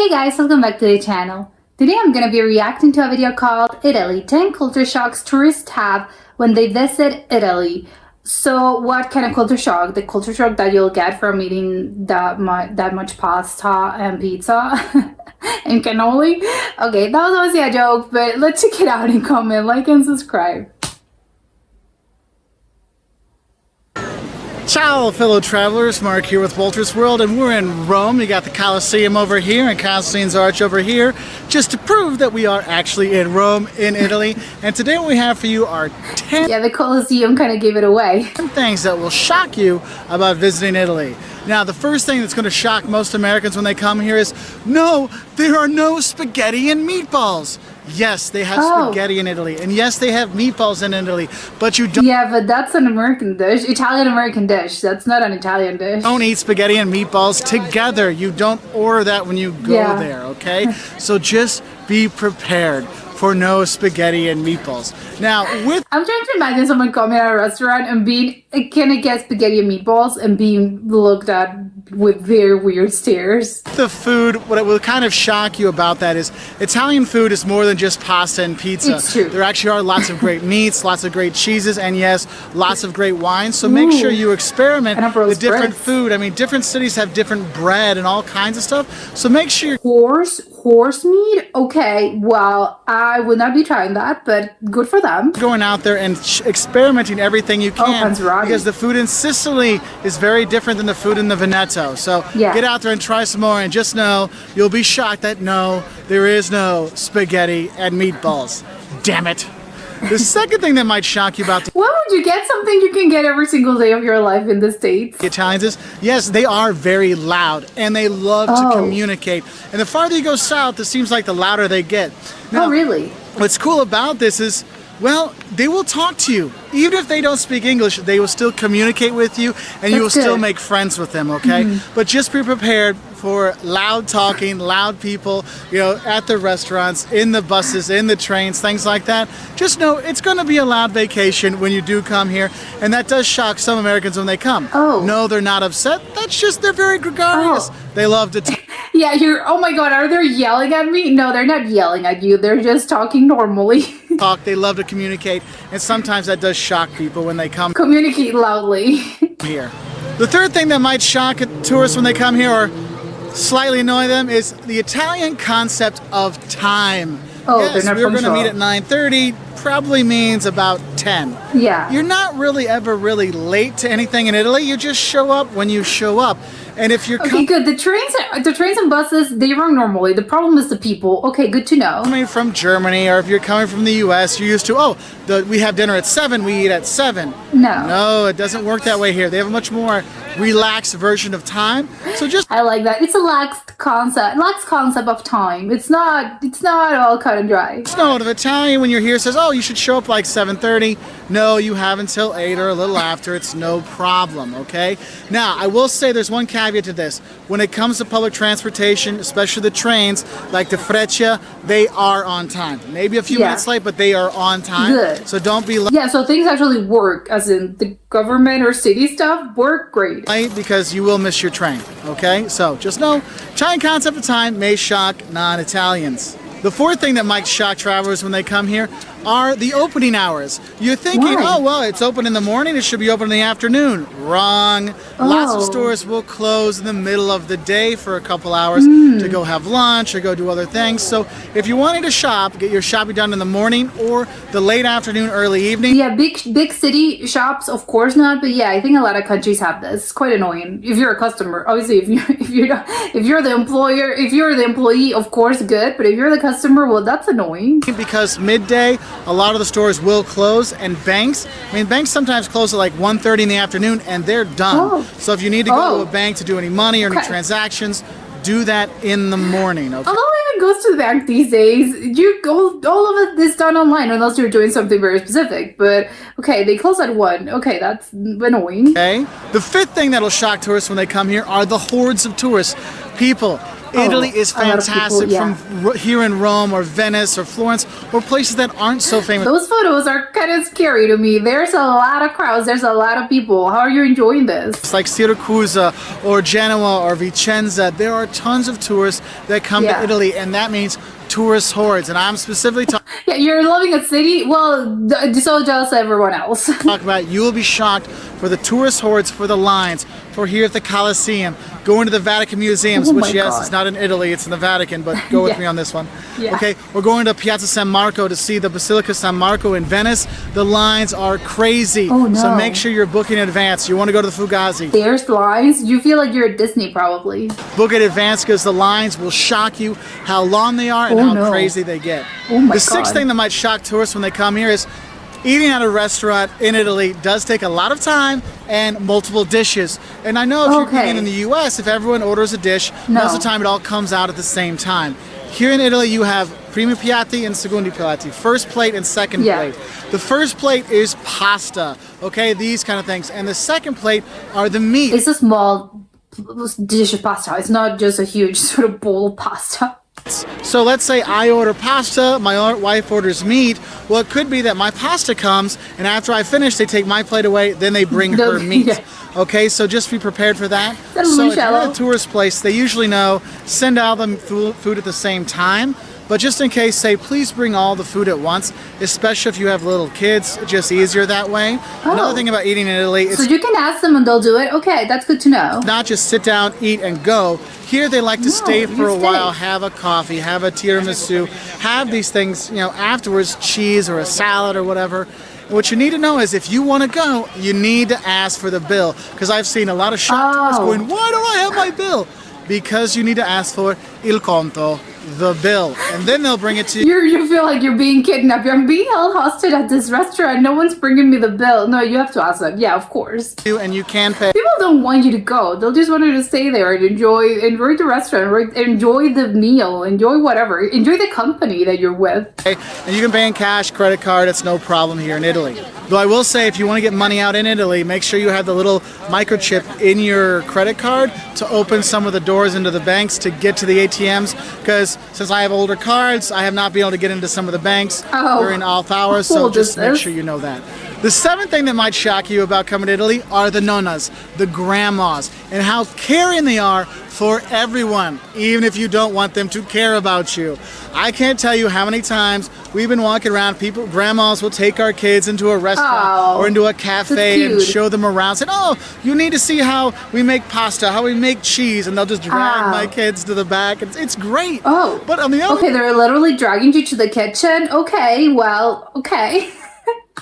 Hey guys, welcome back to the channel. Today I'm gonna be reacting to a video called Italy, 10 culture shocks tourists have when they visit Italy. So what kind of culture shock? The culture shock that you'll get from eating that much pasta and pizza and cannoli? Okay, that was obviously a joke, but let's check it out and comment, like and subscribe. Ciao fellow travelers, Mark here with Walter's World, and we're in Rome. You got the Colosseum over here and Constantine's Arch over here, just to prove that we are actually in Rome, in Italy. And today what we have for you are 10 Yeah, the Colosseum kind of gave it away. things that will shock you about visiting Italy. Now, the first thing that's going to shock most Americans when they come here is, no, there are no spaghetti and meatballs. Yes, they have spaghetti in Italy, and yes, they have meatballs in Italy, but you don't. Yeah, but that's an American dish, Italian-American dish. That's not an Italian dish. Don't eat spaghetti and meatballs together. You don't order that when you go there, okay? So just be prepared for no spaghetti and meatballs. Now, I'm trying to imagine someone coming at a restaurant and being, can I get spaghetti and meatballs, and being looked at with very weird stares. The food, what will kind of shock you about that is Italian food is more than just pasta and pizza. It's true. There actually are lots of great meats, lots of great cheeses, and yes, lots of great wines. So make sure you experiment with different food. I mean, different cities have different bread and all kinds of stuff. So make sure Horse meat? Okay, well, I would not be trying that, but good for them. Going out there and experimenting everything you can, because the food in Sicily is very different than the food in the Veneto. So get out there and try some more, and just know you'll be shocked that no, there is no spaghetti and meatballs. Damn it. The second thing that might shock you about Why would you get something you can get every single day of your life in the States? the Italians is, yes, they are very loud and they love to communicate. And the farther you go south, it seems like the louder they get. Now, really? What's cool about this is, well, they will talk to you. Even if they don't speak English, they will still communicate with you, and you will still make friends with them, okay? But just be prepared for loud talking, loud people, you know, at the restaurants, in the buses, in the trains, things like that. Just know it's going to be a loud vacation when you do come here, and that does shock some Americans when they come. No, they're not upset. That's just, they're very gregarious. They love to talk. Yeah, oh my god, are they yelling at me? No, they're not yelling at you. They're just talking normally. They love to communicate, and sometimes that does shock people when they come Communicate loudly. here. The third thing that might shock tourists when they come here, or slightly annoy them, is the Italian concept of time. Yes, they're not we're going to punctual. meet at 9:30, probably means about 10. Yeah. You're not really ever really late to anything in Italy. You just show up when you show up. And if you're good. The trains and buses, they run normally. The problem is the people. Okay, good to know. coming from Germany, or if you're coming from the US, you're used to, we have dinner at 7, we eat at 7. No, it doesn't work that way here. They have a much more relaxed version of time. So just I like that. It's a lax concept of time. It's not all cut and dry. no, if Italian when you're here says, you should show up like 7:30. No, you have until 8 or a little after. It's no problem, okay? Now, I will say there's one caveat to this. When it comes to public transportation, especially the trains, like the Freccia, they are on time. Maybe a few minutes late, but they are on time. Good. So don't be late. Yeah, so things actually work, as in the government or city stuff work great. Because you will miss your train, okay? So just know, Italian concept of time may shock non-Italians. The fourth thing that might shock travelers when they come here are the opening hours. You're thinking, it's open in the morning, it should be open in the afternoon. Wrong. Lots of stores will close in the middle of the day for a couple hours to go have lunch or go do other things. So if you're wanting to shop, get your shopping done in the morning or the late afternoon, early evening. Yeah, big city shops, of course not, but yeah, I think a lot of countries have this. It's quite annoying if you're a customer. Obviously, if you're the employer, if you're the employee, of course, good. But if you're the customer, well, that's annoying. Because midday, a lot of the stores will close, and banks sometimes close at like 1:30 in the afternoon, and they're done. So if you need to go to a bank to do any money or any transactions, do that in the morning. Okay? Although I even goes to the bank these days, all of it is done online unless you're doing something very specific. But okay, they close at 1. Okay, that's annoying. Okay. The fifth thing that'll shock tourists when they come here are the hordes of tourists. People Italy is a lot of people, fantastic yeah. from here in Rome or Venice or Florence or places that aren't so famous. Those photos are kind of scary to me. There's a lot of crowds. There's a lot of people. How are you enjoying this? It's like Syracuse or Genoa or Vicenza. There are tons of tourists that come to Italy, and that means tourist hordes. And I'm specifically talking Yeah, you're loving a city? Well, so jealous of everyone else. about you will be shocked for the tourist hordes, for the lines, for here at the Colosseum, going to the Vatican museums, Oh which my yes, God. it's not in Italy, it's in the Vatican, but go with Yeah. me on this one. Yeah. Okay, we're going to Piazza San Marco to see the Basilica San Marco in Venice. The lines are crazy. Oh, So no. make sure you're booking in advance. You want to go to the Fugazi. There's lines. You feel like you're at Disney, probably. Book in advance because the lines will shock you how long they are and Oh, how no. crazy they get. Oh my The sixth God. thing that might shock tourists when they come here is eating at a restaurant in Italy does take a lot of time and multiple dishes. And I know if you're Okay. eating in the US, if everyone orders a dish, No. most of the time it all comes out at the same time. Here in Italy, you have primi piatti and secondi piatti, first plate and second Yeah. plate. The first plate is pasta, okay, these kind of things. And the second plate are the meat. It's a small dish of pasta. It's not just a huge sort of bowl of pasta. So let's say I order pasta, my wife orders meat. Well, it could be that my pasta comes, and after I finish, they take my plate away, then they bring her meat. Yeah. Okay, so just be prepared for that. That's So if you're shallow. at a tourist place, they usually know, send out them food at the same time. But just in case, say, please bring all the food at once, especially if you have little kids. It's just easier that way. Another thing about eating in Italy, So it's you can ask them and they'll do it? Okay, that's good to know. not just sit down, eat, and go. Here they like to stay for you a while, stay. have a coffee, have a tiramisu, have these things, afterwards, cheese or a salad or whatever. What you need to know is if you want to go, you need to ask for the bill. Because I've seen a lot of shocked tourists going, why don't I have my bill? Because you need to ask for il conto, the bill. And then they'll bring it to you. You feel like you're being kidnapped. I'm being held hostage at this restaurant. No one's bringing me the bill. No, you have to ask them. Yeah, of course. And you can pay. People don't want you to go. They'll just want you to stay there and enjoy the restaurant, enjoy the meal, enjoy whatever, enjoy the company that you're with. And you can pay in cash, credit card, it's no problem here in Italy. Though I will say, if you want to get money out in Italy, make sure you have the little microchip in your credit card to open some of the doors into the banks to get to the ATMs. Because since I have older cards, I have not been able to get into some of the banks during off hours, so cool just this make is. sure you know that. The seventh thing that might shock you about coming to Italy are the nonnas, the grandmas, and how caring they are for everyone, even if you don't want them to care about you. I can't tell you how many times we've been walking around, grandmas will take our kids into a restaurant or into a cafe and cute. show them around, saying, oh, you need to see how we make pasta, how we make cheese, and they'll just drag my kids to the back. It's great. Oh. But on the other Okay, they're literally dragging you to the kitchen. Okay, well, okay.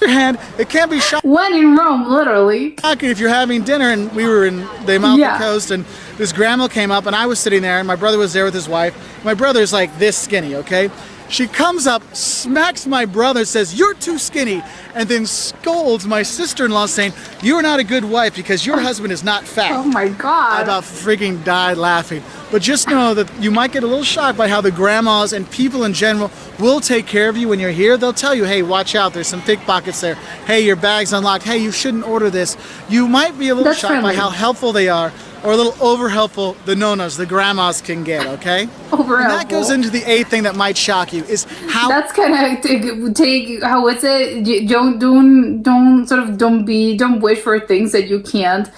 hand, it can't be shocking. When in Rome, literally. If you're having dinner, and we were in the Amalfi Yeah. Coast, and this grandma came up, and I was sitting there, and my brother was there with his wife. My brother's like this skinny, okay? She comes up, smacks my brother, says, you're too skinny, and then scolds my sister-in-law saying, you're not a good wife because your husband is not fat. Oh my God. I about freaking died laughing. But just know that you might get a little shocked by how the grandmas and people in general will take care of you when you're here. They'll tell you, hey, watch out, there's some pickpockets there. Hey, your bag's unlocked. Hey, you shouldn't order this. You might be a little That's shocked by friendly. how helpful they are, or a little over helpful the nonnas, the grandmas can get, okay? Over And that helpful. goes into the eighth thing that might shock you, is how That's kind of take how is it? You don't wish for things that you can't.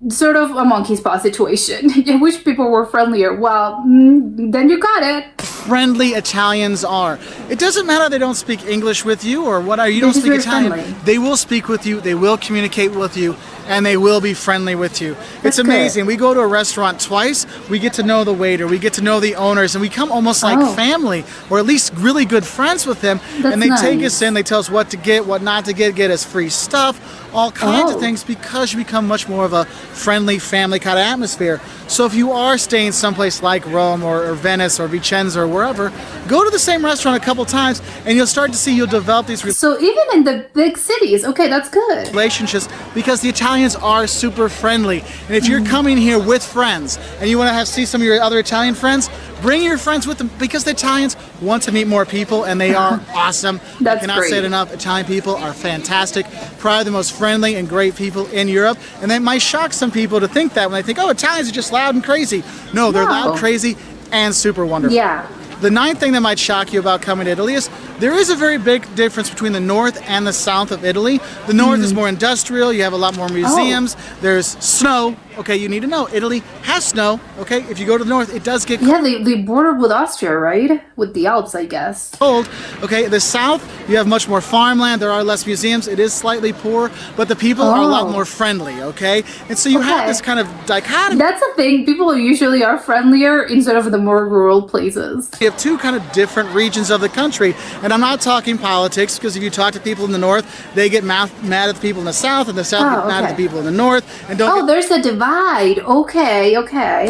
Sort of a monkey's paw situation. I wish people were friendlier. Well, then you got it. friendly Italians are. It doesn't matter they don't speak English with you or what, you don't just speak very Italian. friendly. They will speak with you, they will communicate with you, and they will be friendly with you. It's That's amazing. good. We go to a restaurant twice, we get to know the waiter, we get to know the owners, and we become almost like Oh. family, or at least really good friends with them. That's And they take nice. us in, they tell us what to get, what not to get us free stuff, all kinds of Oh. things, because you become much more of a friendly family kind of atmosphere. So if you are staying someplace like Rome or Venice or Vicenza or wherever, go to the same restaurant a couple times and you'll start to see you'll develop these So even in the big cities, okay, that's good. relationships because the Italians are super friendly. And if you're coming here with friends and you want to see some of your other Italian friends, bring your friends with them because the Italians want to meet more people and they are awesome. That's I cannot say it great. enough. Italian people are fantastic, probably the most friendly and great people in Europe. And that might shock some people to think that when they think, oh, Italians are just loud and crazy. No, they're No. loud, crazy, and super wonderful. Yeah. The ninth thing that might shock you about coming to Italy is there is a very big difference between the north and the south of Italy. The north is more industrial, you have a lot more museums, there's snow. Okay, you need to know, Italy has snow, okay? If you go to the north, it does get cold. Yeah, they border with Austria, right? With the Alps, I guess. Okay, the south, you have much more farmland, there are less museums, it is slightly poor, but the people are a lot more friendly, okay? And so you have this kind of dichotomy. That's the thing, people usually are friendlier instead of the more rural places. You have two kind of different regions of the country, and I'm not talking politics, because if you talk to people in the north, they get mad at the people in the south, and the south get mad at the people in the north. And there's a divide. Okay.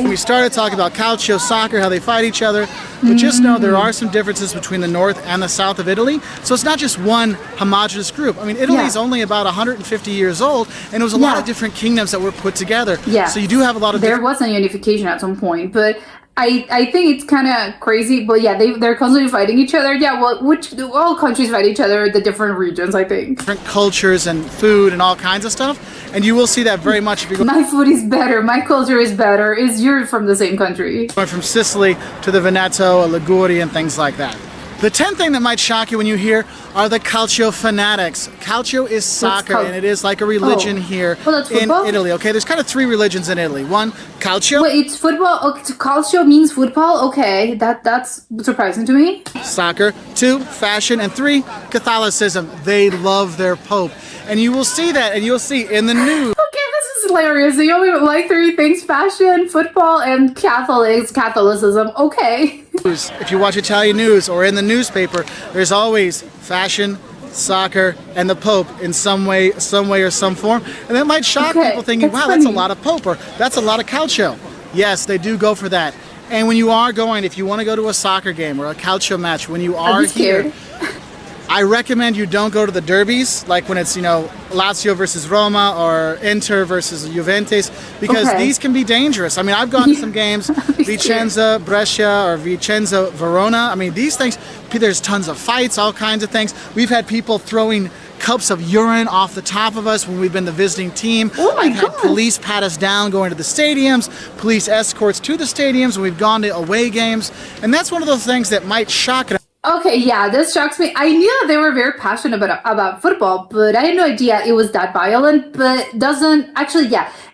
We started talking about calcio, soccer, how they fight each other, but just know there are some differences between the north and the south of Italy, so it's not just one homogenous group. I mean, Italy is only about 150 years old, and it was a lot of different kingdoms that were put together. Yeah. So you do have a lot of There was a unification at some point, but I think it's kind of crazy, but yeah, they're constantly fighting each other. Yeah, well, all countries fight each other, the different regions, I think. Different cultures and food and all kinds of stuff, and you will see that very much if you go. My food is better, my culture is better. You're from the same country. Going from Sicily to the Veneto, Liguria, and things like that. The 10th thing that might shock you when you hear are the calcio fanatics. Calcio is soccer, and it is like a religion here in Italy. Okay, there's kind of three religions in Italy. One, calcio. Wait, it's football? Okay, so calcio means football? Okay, that's surprising to me. Soccer. Two, fashion. And three, Catholicism. They love their pope. And you will see that, and you'll see in the news. Okay, this is hilarious. They only like three things: fashion, football, and Catholicism. Okay. If you watch Italian news or in the newspaper, there's always fashion, soccer, and the Pope in some way or some form. And that might shock people thinking, wow, that's a lot of Pope, or that's a lot of calcio. Yes, they do go for that. And when you are going, if you want to go to a soccer game or a calcio match, when you are here, I recommend you don't go to the derbies, like when it's, Lazio versus Roma or Inter versus Juventus, because these can be dangerous. I mean, I've gone to some games, Vicenza, Brescia, or Vicenza, Verona. I mean, these things, there's tons of fights, all kinds of things. We've had people throwing cups of urine off the top of us when we've been the visiting team. I've had police pat us down going to the stadiums, police escorts to the stadiums when we've gone to away games. And that's one of those things that might shock us. Okay, yeah, this shocks me. I knew that they were very passionate about football, but I had no idea it was that violent. But it doesn't.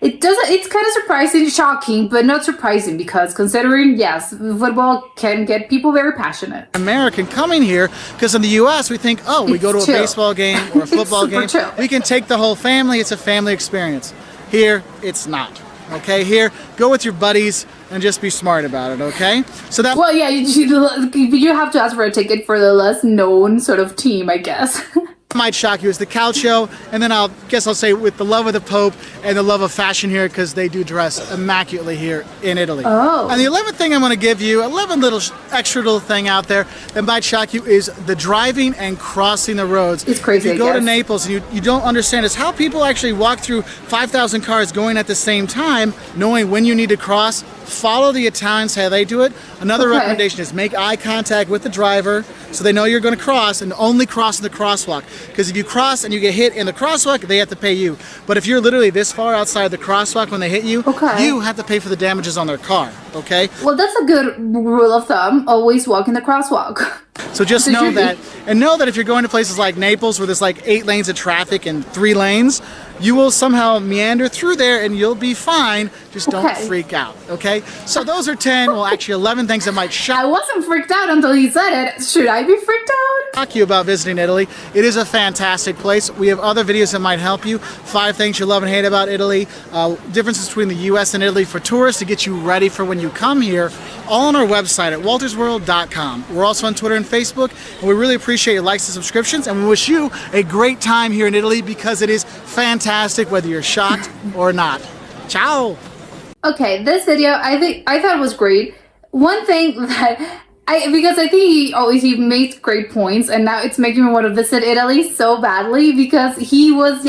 It's kind of surprising, shocking, but not surprising, because considering, yes, football can get people very passionate. American coming here, because in the U.S. we think, oh, we go to a baseball game or a football game, we can take the whole family. It's a family experience. Here, it's not. Okay, here, go with your buddies and just be smart about it, okay? So that. Well, yeah, you have to ask for a ticket for the less known sort of team, I guess. Might shock you is the calcio, and then I'll say with the love of the Pope and the love of fashion here, because they do dress immaculately here in Italy. And the 11th thing I'm going to give you, 11 extra little thing out there that might shock you, is the driving and crossing the roads. It's crazy. If you go to Naples and you don't understand is how people actually walk through 5,000 cars going at the same time, knowing when you need to cross. Follow the Italians how they do it. Another recommendation is make eye contact with the driver so they know you're going to cross, and only cross in the crosswalk. Because if you cross and you get hit in the crosswalk, they have to pay you. But if you're literally this far outside the crosswalk when they hit you, you have to pay for the damages on their car, okay? Well, that's a good rule of thumb. Always walk in the crosswalk. So just know that, and know that if you're going to places like Naples where there's like 8 lanes of traffic and 3 lanes, you will somehow meander through there and you'll be fine. Just don't freak out, okay? So those are 10, well actually 11 things that might shock. I wasn't freaked out until he said it. Should I be freaked out? Talk you about visiting Italy. It is a fantastic place. We have other videos that might help you. 5 things you love and hate about Italy. Differences between the US and Italy for tourists to get you ready for when you come here. All on our website at waltersworld.com. We're also on Twitter and Facebook, and we really appreciate your likes and subscriptions, and we wish you a great time here in Italy, because it is fantastic whether you're shocked or not. Ciao! Okay, this video I thought was great. One thing that because I think he made great points, and now it's making me want to visit Italy so badly, because he was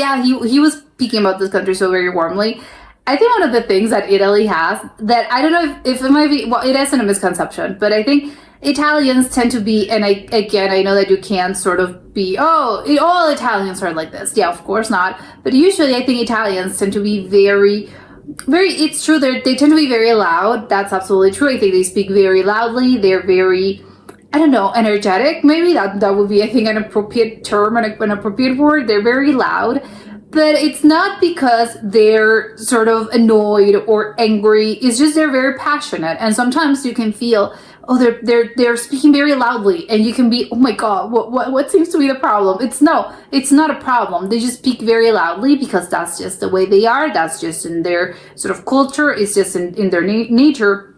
speaking about this country so very warmly. I think one of the things that Italy has that I don't know if it might be, well, it isn't a misconception, but I think Italians tend to be, and I know that you can't sort of be, all Italians are like this. Yeah, of course not. But usually I think Italians tend to be very it's true, they tend to be very loud. That's absolutely true. I think they speak very loudly. They're very, I don't know, energetic. Maybe that would be, I think, an appropriate term and an appropriate word. They're very loud. But it's not because they're sort of annoyed or angry. It's just they're very passionate. And sometimes you can feel, oh, they're speaking very loudly, and you can be, oh my God, what seems to be the problem? It's not a problem. They just speak very loudly because that's just the way they are. That's just in their sort of culture. It's just in their nature.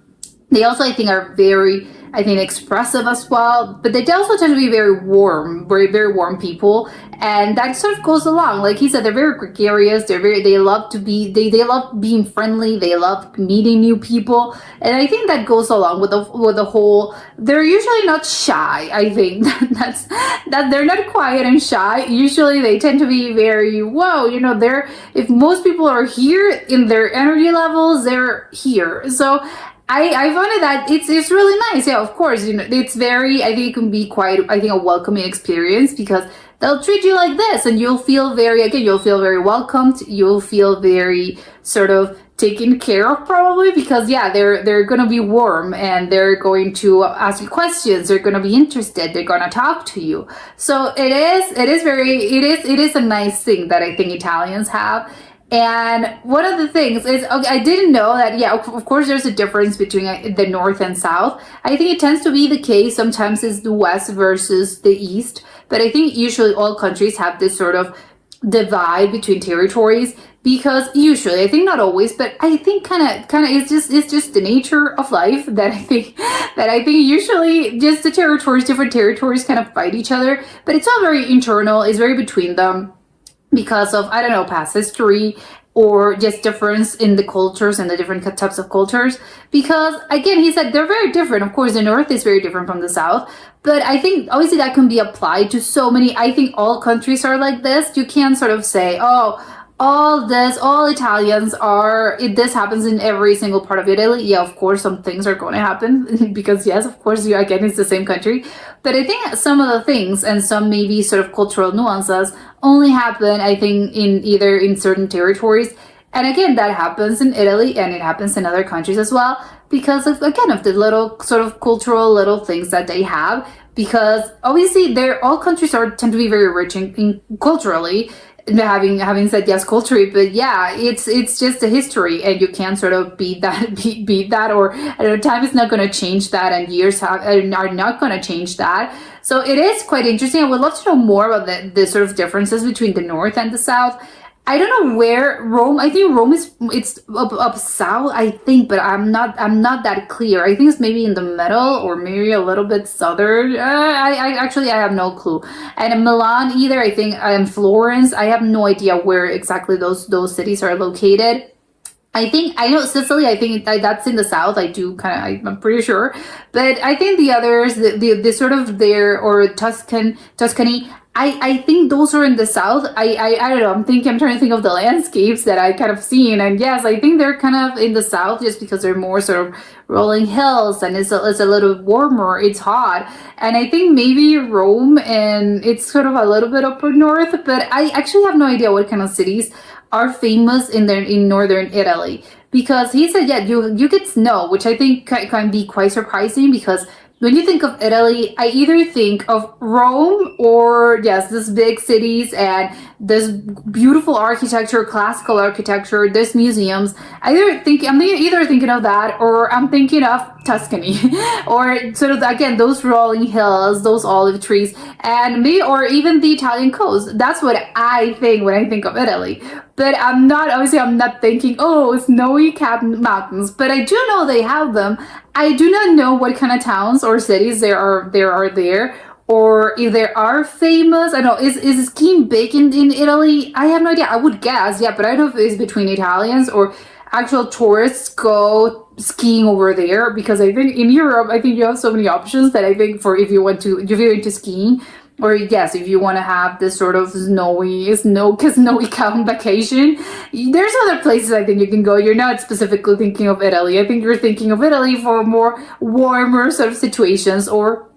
They also, I think, are very, I think, expressive as well, but they also tend to be very warm, very warm people, and that sort of goes along. Like he said, they're very gregarious. They love to be, they love being friendly. They love meeting new people, and I think that goes along with the whole. They're usually not shy. I think that they're not quiet and shy. Usually, they tend to be very, whoa, they're, if most people are here in their energy levels, they're here. So I found that it's really nice. Yeah, of course, it's very, I think it can be quite, I think, a welcoming experience because they'll treat you like this and you'll feel very welcomed. You'll feel very sort of taken care of probably because, yeah, they're going to be warm and they're going to ask you questions. They're going to be interested. They're going to talk to you. So it is a nice thing that I think Italians have. And one of the things is, okay, I didn't know that, yeah, of course, there's a difference between the North and South. I think it tends to be the case. Sometimes it's the West versus the East. But I think usually all countries have this sort of divide between territories because usually, I think not always, but I think kind of it's just the nature of life that I think usually just the different territories kind of fight each other. But it's all very internal. It's very between them, because of, I don't know, past history or just difference in the cultures and the different types of cultures. Because again, he said they're very different. Of course, the North is very different from the South, but I think obviously that can be applied to so many. I think all countries are like this. You can't sort of say, oh, all Italians are, this happens in every single part of Italy. Yeah, of course, some things are going to happen because, yes, of course, again, it's the same country. But I think some of the things and some maybe sort of cultural nuances only happen, I think, in certain territories. And again, that happens in Italy and it happens in other countries as well because of, again, of the little sort of cultural little things that they have. Because obviously, all countries tend to be very rich in culturally. Having said yes, culture, but yeah, it's just a history, and you can't sort of beat that, or I don't know, time is not going to change that, and years are not going to change that. So it is quite interesting. I would love to know more about the sort of differences between the North and the South. I don't know where Rome. I think Rome it's up south. I think, but I'm not that clear. I think it's maybe in the middle or maybe a little bit southern. I have no clue. And in Milan either. I think Florence. I have no idea where exactly those cities are located. I know Sicily. I think that's in the south. I'm pretty sure. But I think the others, the sort of there or Tuscany. I think those are in the south. I don't know. I'm trying to think of the landscapes that I kind of seen, and yes, I think they're kind of in the south just because they're more sort of rolling hills and it's a little warmer. It's hot, and I think maybe Rome and it's sort of a little bit upper north. But I actually have no idea what kind of cities are famous in northern Italy, because he said, yeah, you get snow, which I think can be quite surprising because when you think of Italy, I either think of Rome or, yes, these big cities and this beautiful architecture, classical architecture, this museums. I'm either thinking of that or I'm thinking of Tuscany or sort of, again, those rolling hills, those olive trees, and maybe, or even the Italian coast. That's what I think when I think of Italy. But I'm not thinking, oh, snowy capped mountains, but I do know they have them. I do not know what kind of towns or cities there are there, or if there are famous. I don't know, is skiing big in Italy? I have no idea. I would guess, yeah, but I don't know if it's between Italians or actual tourists go skiing over there, because I think in Europe, I think you have so many options that I think for if you're into skiing, or yes, if you want to have this sort of snowy count vacation, there's other places I think you can go. You're not specifically thinking of Italy. I think you're thinking of Italy for more warmer sort of situations, or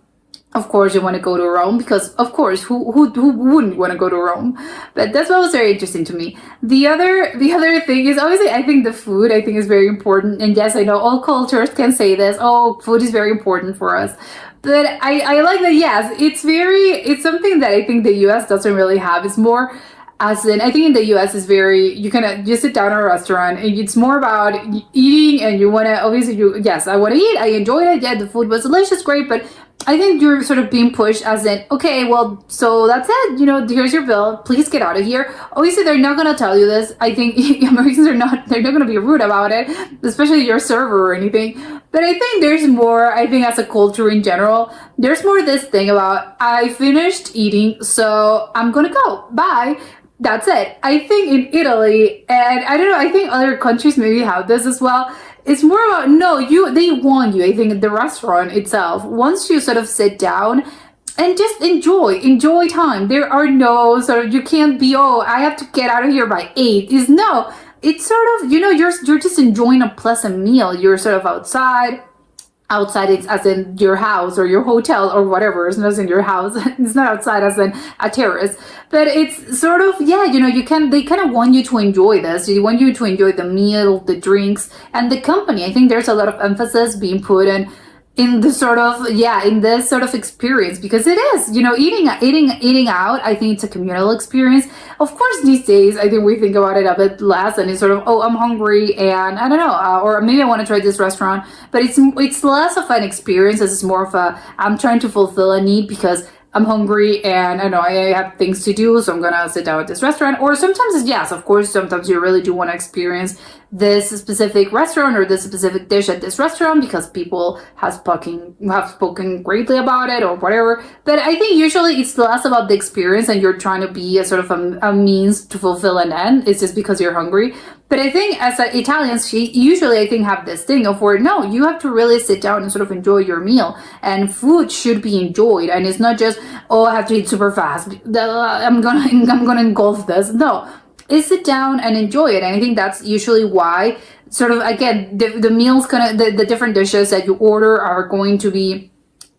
Of course, you want to go to Rome because, of course, who wouldn't want to go to Rome? But that's what was very interesting to me. The other thing is obviously I think the food I think is very important. And yes, I know all cultures can say this. Oh, food is very important for us. But I like that. Yes, it's something that I think the U.S. doesn't really have. It's more as in I think in the U.S. is very you can just sit down at a restaurant and it's more about eating and you want to obviously you yes I want to eat, I enjoyed it, yeah, the food was delicious, great, but I think you're sort of being pushed as in, okay, well, so that's it. Here's your bill. Please get out of here. Obviously, they're not going to tell you this. I think Americans they're not going to be rude about it, especially your server or anything. But I think there's more, I think as a culture in general, there's more this thing about, I finished eating, so I'm going to go. Bye. That's it. I think in Italy, and I don't know, I think other countries maybe have this as well. It's more about no, they want you. I think the restaurant itself, once you sort of sit down and just enjoy time. There are no sort of you can't be I have to get out of here by 8. Is no. It's sort of you're just enjoying a pleasant meal. You're sort of outside it's as in your house or your hotel or whatever. It's not in your house. It's not outside as in a terrace, but it's sort of they kind of want you to enjoy this. They want you to enjoy the meal, the drinks, and the company. I think there's a lot of emphasis being put in the sort of in this sort of experience, because it is eating out. I think it's a communal experience. Of course, these days I think we think about it a bit less, and it's sort of I'm hungry and I don't know, or maybe I want to try this restaurant, but it's less of an experience as it's more of I'm trying to fulfill a need because I'm hungry and I know I have things to do, so I'm gonna sit down at this restaurant. Or sometimes yes, of course, sometimes you really do want to experience this specific restaurant or this specific dish at this restaurant because people have spoken greatly about it or whatever. But I think usually it's less about the experience and you're trying to be a sort of a means to fulfill an end. It's just because you're hungry. But I think as Italians, usually I think have this thing of where no, you have to really sit down and sort of enjoy your meal, and food should be enjoyed, and it's not just I have to eat super fast. I'm gonna engulf this. No, is sit down and enjoy it, and I think that's usually why sort of again the meals the different dishes that you order are going to be.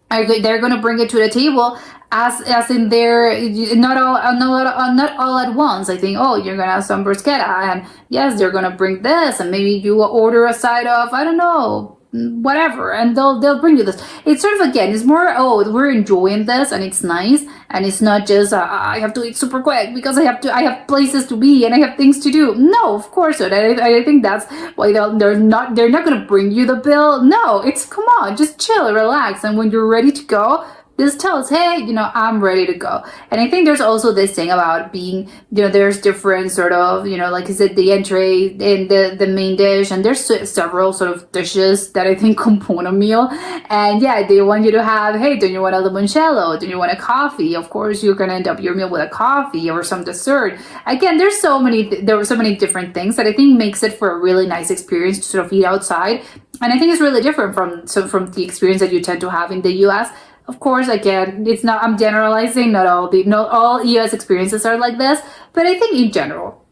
They're going to bring it to the table as in they're not all at once. I think you're going to have some bruschetta, and yes, they're going to bring this, and maybe you order a side of I don't know whatever, and they'll bring you this. It's sort of again, it's more we're enjoying this and it's nice, and it's not just I have to eat super quick because I have places to be and I have things to do. No, of course not. I think that's why they're not going to bring you the bill. No, it's come on, just chill, relax, and when you're ready to go, just tell us, hey, I'm ready to go. And I think there's also this thing about being, there's different sort of, like I said, the entree and the main dish, and there's several sort of dishes that I think compone a meal. And yeah, they want you to have, hey, don't you want a limoncello? Don't you want a coffee? Of course, you're going to end up your meal with a coffee or some dessert. Again, there were so many different things that I think makes it for a really nice experience to sort of eat outside. And I think it's really different from the experience that you tend to have in the US. Of course, again, I'm generalizing, not all US experiences are like this, but I think in general,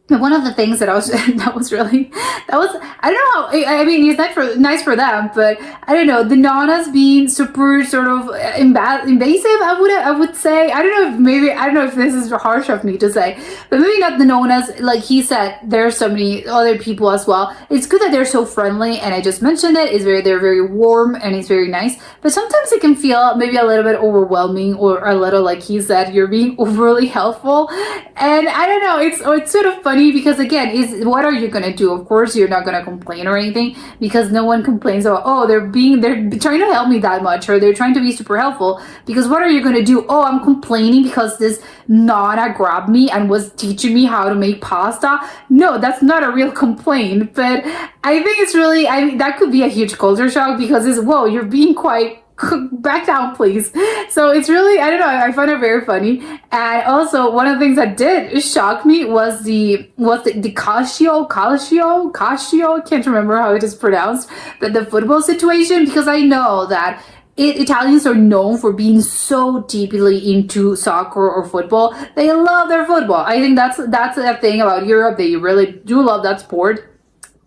one of the things that I was I don't know, I mean, it's nice for them, but I don't know, the nanas being super sort of invasive, I would say. I don't know if this is harsh of me to say, but maybe not the nanas. Like he said, there's so many other people as well. It's good that they're so friendly, and I just mentioned it. They're very warm and it's very nice, but sometimes it can feel maybe a little bit overwhelming, or a little, like he said, you're being overly helpful. And I don't know, it's sort of funny because again, what are you gonna do? Of course, you're not gonna complain or anything, because no one complains about they're trying to help me that much, or they're trying to be super helpful. Because what are you gonna do? I'm complaining because this nana grabbed me and was teaching me how to make pasta. No, that's not a real complaint. But I think it's really, that could be a huge culture shock, because you're being quite back down, please. So it's really, I don't know, I find it very funny. And also, one of the things that did shock me was the calcio, can't remember how it is pronounced, but the football situation, because I know that Italians are known for being so deeply into soccer or football. They love their football. I think that's a thing about Europe. They really do love that sport.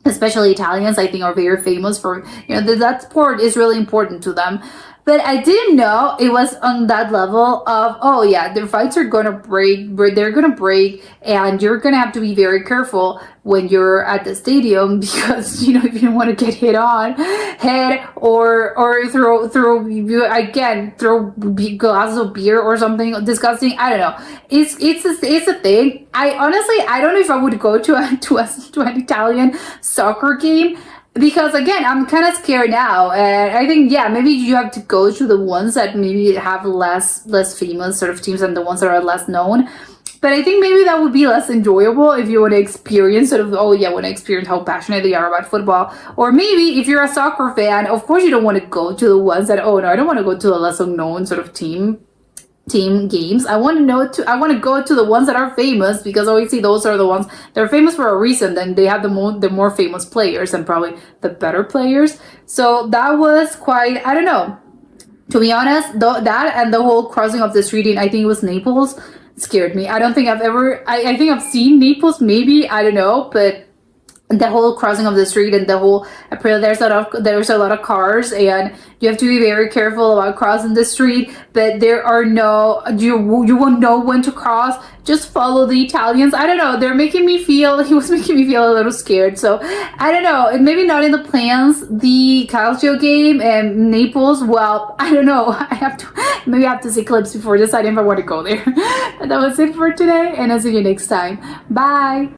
Especially Italians, I think, are very famous for, that sport is really important to them. But I didn't know it was on that level of, oh yeah, the fights are gonna break, they're gonna break, and you're gonna have to be very careful when you're at the stadium because, you know, if you don't want to get hit on head or throw glasses of beer or something disgusting. I don't know. It's a thing. I don't know if I would go to an Italian soccer game. Because again, I'm kind of scared now, and I think maybe you have to go to the ones that maybe have less famous sort of teams and the ones that are less known. But I think maybe that would be less enjoyable if you want to experience sort of want to experience how passionate they are about football. Or maybe if you're a soccer fan, of course you don't want to go to the ones that I don't want to go to a less known sort of team games. I want to go to the ones that are famous because obviously those are the ones that are famous for a reason. Then they have the more famous players and probably the better players. So that was quite, I don't know. To be honest, that and the whole crossing of the street in, I think it was Naples, scared me. I don't think I've ever, I think I've seen Naples maybe, I don't know, but the whole crossing of the street and the whole there's a lot of cars and you have to be very careful about crossing the street, but there are no, you won't know when to cross. Just follow the Italians. I don't know, he was making me feel a little scared. So I don't know, maybe not in the plans, the Calcio game and Naples. Well, I don't know, I have to see clips before deciding if I want to go there. But that was it for today, and I'll see you next time. Bye.